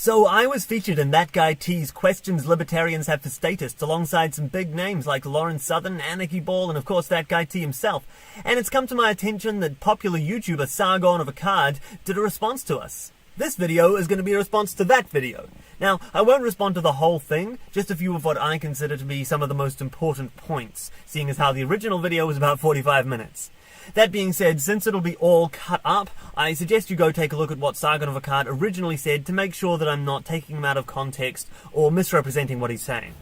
So I was featured in That Guy T's Questions Libertarians Have for Statists alongside some big names like Lawrence Southern, Anarchy Ball, and of course That Guy T himself. And it's come to my attention that popular YouTuber Sargon of a Card did a response to us. This video is going to be a response to that video. Now, I won't respond to the whole thing, just a few of what I consider to be some of the most important points, seeing as how the original video was about 45 minutes. That being said, since it'll be all cut up, I suggest you go take a look at what Sargon of a Card originally said to make sure that I'm not taking him out of context or misrepresenting what he's saying.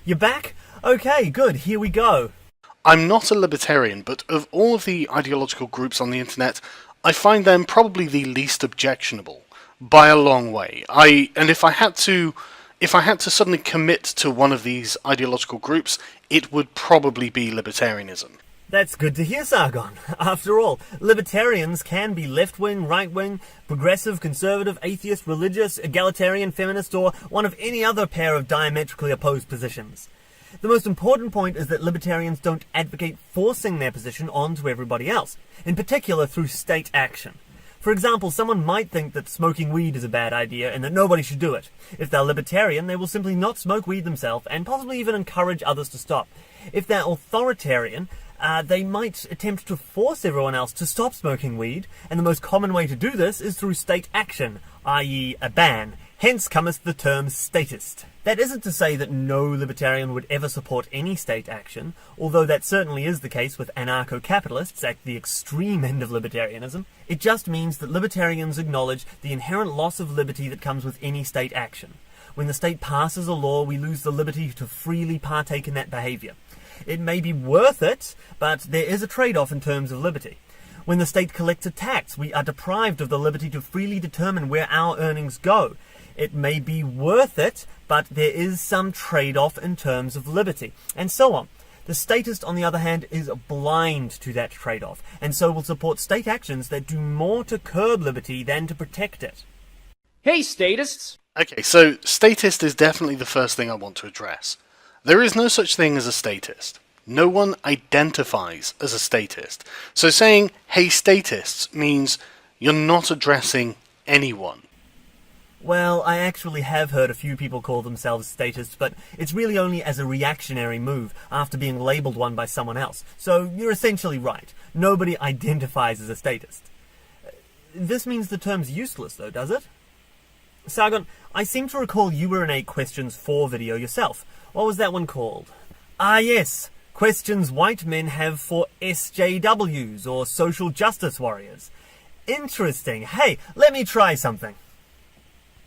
You're back? Okay, good, here we go. I'm not a libertarian, but of all of the ideological groups on the internet, I find them probably the least objectionable, by a long way. And if I had to suddenly commit to one of these ideological groups, it would probably be libertarianism. That's good to hear, Sargon. After all, libertarians can be left-wing, right-wing, progressive, conservative, atheist, religious, egalitarian, feminist, or one of any other pair of diametrically opposed positions. The most important point is that libertarians don't advocate forcing their position onto everybody else, in particular through state action. For example, someone might think that smoking weed is a bad idea and that nobody should do it. If they're libertarian, they will simply not smoke weed themselves and possibly even encourage others to stop. If they're authoritarian, they might attempt to force everyone else to stop smoking weed, and the most common way to do this is through state action, i.e. a ban. Hence cometh the term statist. That isn't to say that no libertarian would ever support any state action, although that certainly is the case with anarcho-capitalists at the extreme end of libertarianism. It just means that libertarians acknowledge the inherent loss of liberty that comes with any state action. When the state passes a law, we lose the liberty to freely partake in that behaviour. It may be worth it, but there is a trade-off in terms of liberty. When the state collects a tax, we are deprived of the liberty to freely determine where our earnings go. It may be worth it, but there is some trade-off in terms of liberty, and so on. The statist, on the other hand, is blind to that trade-off, and so will support state actions that do more to curb liberty than to protect it. Hey, statists! Okay, so statist is definitely the first thing I want to address. There is no such thing as a statist. No one identifies as a statist. So saying, hey statists, means you're not addressing anyone. Well, I actually have heard a few people call themselves statists, but it's really only as a reactionary move after being labelled one by someone else. So you're essentially right. Nobody identifies as a statist. This means the term's useless, though, does it? Sargon, I seem to recall you were in a Questions 4 video yourself. What was that one called? Ah, yes. Questions white men have for SJWs, or social justice warriors. Interesting. Hey, let me try something.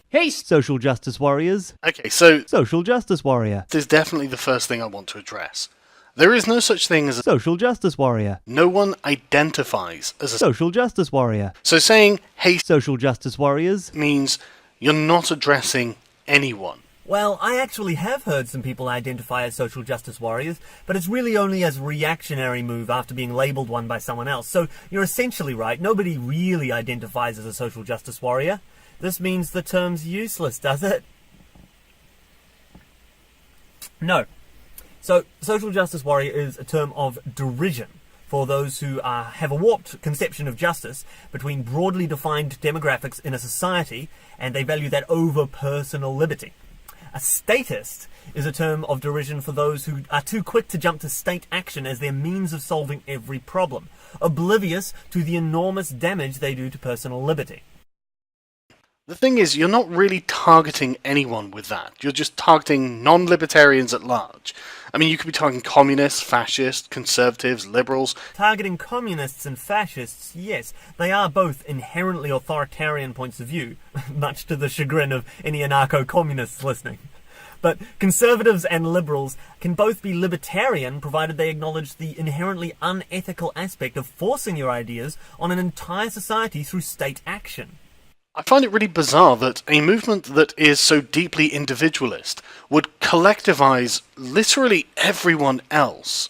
Hey, social justice warriors. Okay, so Social justice warrior. this is definitely the first thing I want to address. There is no such thing as a... Social justice warrior. No one identifies as a... Social justice warrior. So saying, hey Social justice warriors. means you're not addressing anyone. Well, I actually have heard some people identify as social justice warriors, but it's really only as a reactionary move after being labelled one by someone else. So you're essentially right. Nobody really identifies as a social justice warrior. This means the term's useless, does it? No. So, social justice warrior is a term of derision for those who have a warped conception of justice between broadly defined demographics in a society, and they value that over personal liberty. A statist is a term of derision for those who are too quick to jump to state action as their means of solving every problem, oblivious to the enormous damage they do to personal liberty. The thing is, you're not really targeting anyone with that. You're just targeting non-libertarians at large. I mean, you could be targeting communists, fascists, conservatives, liberals. Targeting communists and fascists, yes, they are both inherently authoritarian points of view, much to the chagrin of any anarcho-communists listening. But conservatives and liberals can both be libertarian provided they acknowledge the inherently unethical aspect of forcing your ideas on an entire society through state action. I find it really bizarre that a movement that is so deeply individualist would collectivize literally everyone else.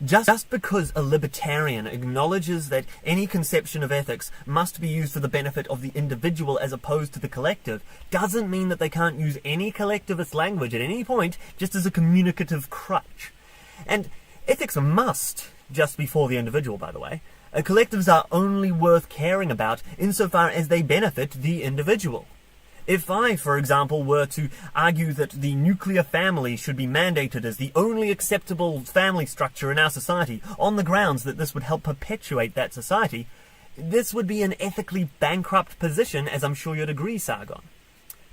Just because a libertarian acknowledges that any conception of ethics must be used for the benefit of the individual as opposed to the collective, doesn't mean that they can't use any collectivist language at any point just as a communicative crutch. And ethics must just be for the individual, by the way. Collectives are only worth caring about insofar as they benefit the individual. If I, for example, were to argue that the nuclear family should be mandated as the only acceptable family structure in our society on the grounds that this would help perpetuate that society, this would be an ethically bankrupt position, as I'm sure you'd agree, Sargon.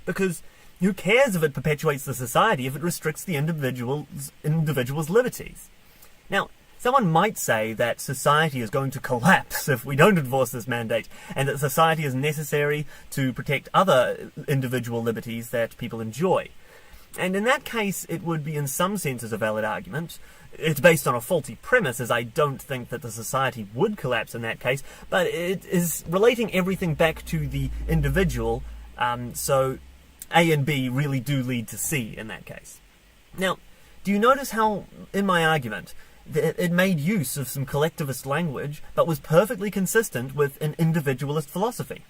Because who cares if it perpetuates the society if it restricts the individual's liberties? Now, someone might say that society is going to collapse if we don't enforce this mandate, and that society is necessary to protect other individual liberties that people enjoy. And in that case, it would be in some senses a valid argument. It's based on a faulty premise, as I don't think that the society would collapse in that case, but it is relating everything back to the individual, so A and B really do lead to C in that case. Now, do you notice how, in my argument, it made use of some collectivist language, but was perfectly consistent with an individualist philosophy?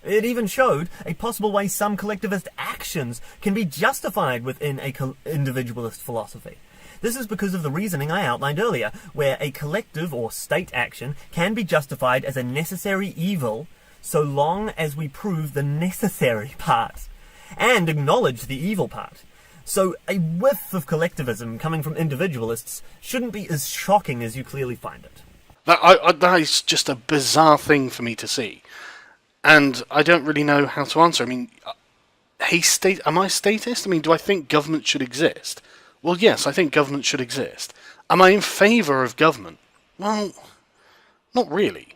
It even showed a possible way some collectivist actions can be justified within a individualist philosophy. This is because of the reasoning I outlined earlier, where a collective or state action can be justified as a necessary evil so long as we prove the necessary part and acknowledge the evil part. So a whiff of collectivism coming from individualists shouldn't be as shocking as you clearly find it. That is just a bizarre thing for me to see. And I don't really know how to answer. I mean, am I statist? I mean, do I think government should exist? Well, yes, I think government should exist. Am I in favour of government? Well, not really.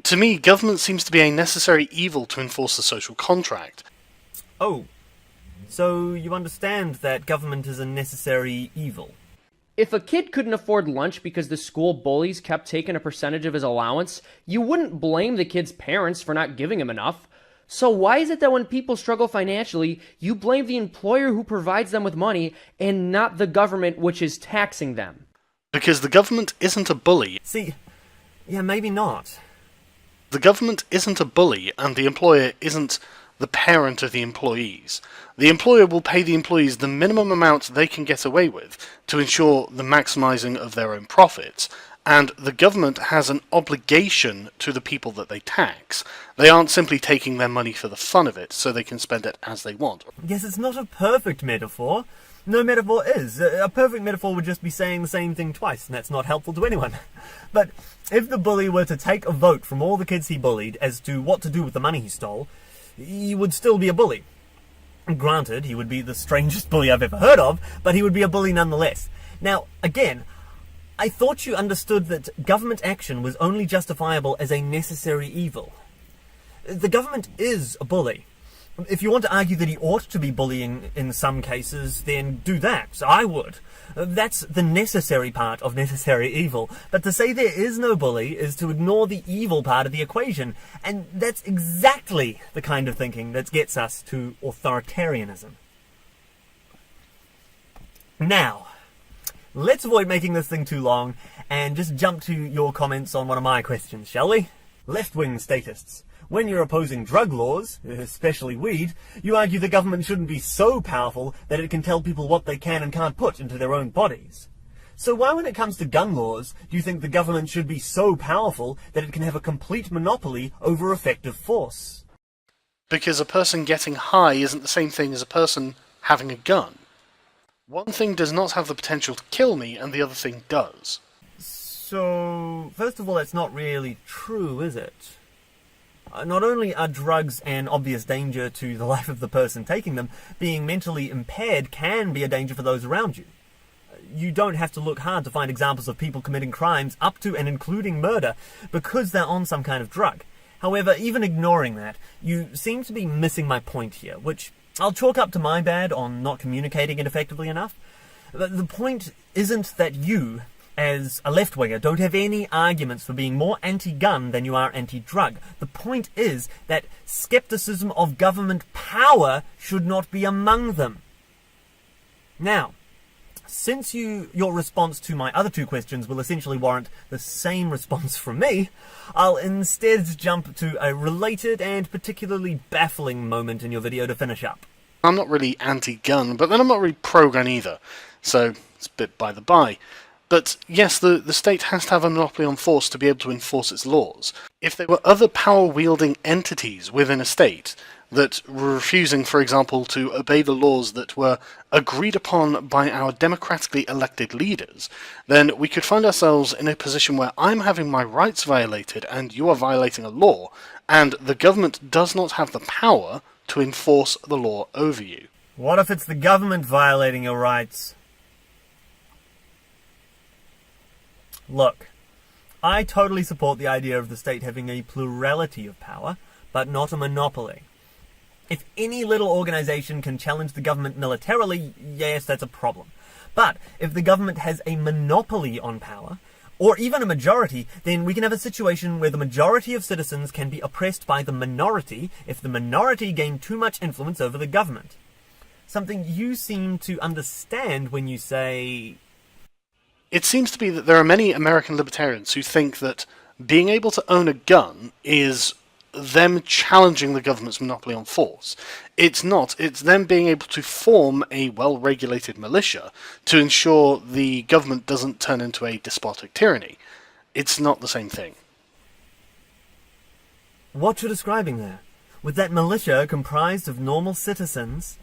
To me, government seems to be a necessary evil to enforce the social contract. Oh. So you understand that government is a necessary evil? If a kid couldn't afford lunch because the school bullies kept taking a percentage of his allowance, you wouldn't blame the kid's parents for not giving him enough. So why is it that when people struggle financially, you blame the employer who provides them with money and not the government which is taxing them? Because the government isn't a bully. See, yeah, maybe not. The government isn't a bully, and the employer isn't the parent of the employees. The employer will pay the employees the minimum amount they can get away with to ensure the maximising of their own profits, and the government has an obligation to the people that they tax. They aren't simply taking their money for the fun of it, so they can spend it as they want. Yes, it's not a perfect metaphor. No metaphor is. A perfect metaphor would just be saying the same thing twice, and that's not helpful to anyone. But if the bully were to take a vote from all the kids he bullied as to what to do with the money he stole, he would still be a bully. Granted, he would be the strangest bully I've ever heard of, but he would be a bully nonetheless. Now, again, I thought you understood that government action was only justifiable as a necessary evil. The government is a bully. If you want to argue that he ought to be bullying in some cases, then do that. I would. That's the necessary part of necessary evil. But to say there is no bully is to ignore the evil part of the equation. And that's exactly the kind of thinking that gets us to authoritarianism. Now, let's avoid making this thing too long and just jump to your comments on one of my questions, shall we? Left-wing statists. When you're opposing drug laws, especially weed, you argue the government shouldn't be so powerful that it can tell people what they can and can't put into their own bodies. So why, when it comes to gun laws, do you think the government should be so powerful that it can have a complete monopoly over effective force? Because a person getting high isn't the same thing as a person having a gun. One thing does not have the potential to kill me, and the other thing does. So, first of all, that's not really true, is it? Not only are drugs an obvious danger to the life of the person taking them, being mentally impaired can be a danger for those around you. You don't have to look hard to find examples of people committing crimes up to and including murder because they're on some kind of drug. However, even ignoring that, you seem to be missing my point here, which I'll chalk up to my bad on not communicating it effectively enough. The point isn't that you, as a left-winger, don't have any arguments for being more anti-gun than you are anti-drug. The point is that skepticism of government power should not be among them. Now, since your response to my other two questions will essentially warrant the same response from me, I'll instead jump to a related and particularly baffling moment in your video to finish up. I'm not really anti-gun, but then I'm not really pro-gun either, so it's a bit by the by. But yes, the state has to have a monopoly on force to be able to enforce its laws. If there were other power-wielding entities within a state that were refusing, for example, to obey the laws that were agreed upon by our democratically elected leaders, then we could find ourselves in a position where I'm having my rights violated and you are violating a law, and the government does not have the power to enforce the law over you. What if it's the government violating your rights? Look, I totally support the idea of the state having a plurality of power, but not a monopoly. If any little organization can challenge the government militarily, yes, that's a problem. But if the government has a monopoly on power, or even a majority, then we can have a situation where the majority of citizens can be oppressed by the minority if the minority gain too much influence over the government. Something you seem to understand when you say... It seems to be that there are many American libertarians who think that being able to own a gun is them challenging the government's monopoly on force. It's not. It's them being able to form a well-regulated militia to ensure the government doesn't turn into a despotic tyranny. It's not the same thing. What you're describing there, with that militia comprised of normal citizens,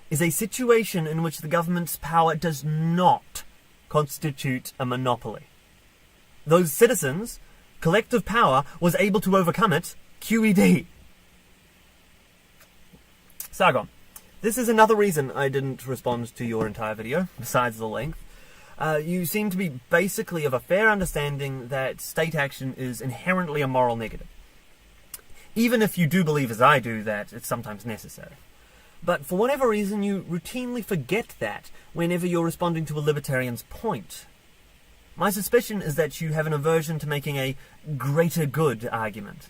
is a situation in which the government's power does not constitute a monopoly. Those citizens' collective power was able to overcome it, QED. Sargon, this is another reason I didn't respond to your entire video, besides the length. You seem to be basically of a fair understanding that state action is inherently a moral negative. Even if you do believe, as I do, that it's sometimes necessary. But for whatever reason, you routinely forget that whenever you're responding to a libertarian's point. My suspicion is that you have an aversion to making a greater good argument.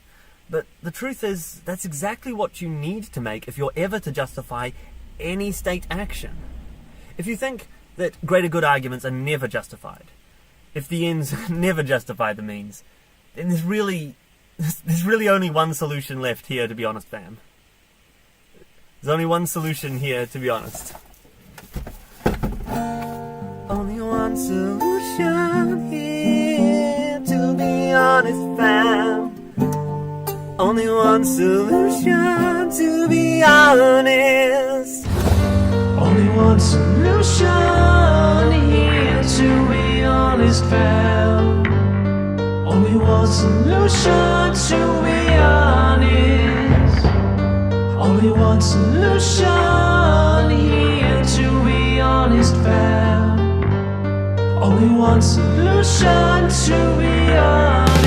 But the truth is, that's exactly what you need to make if you're ever to justify any state action. If you think that greater good arguments are never justified, if the ends never justify the means, then there's really only one solution left here, to be honest, fam. There's only one solution here, to be honest. Only one solution here, to be honest, fam. Only one solution, to be honest. Only one solution here, to be honest, fam. Only one solution, to be honest. Only one solution here, to be honest, fam. Only one solution, to be honest.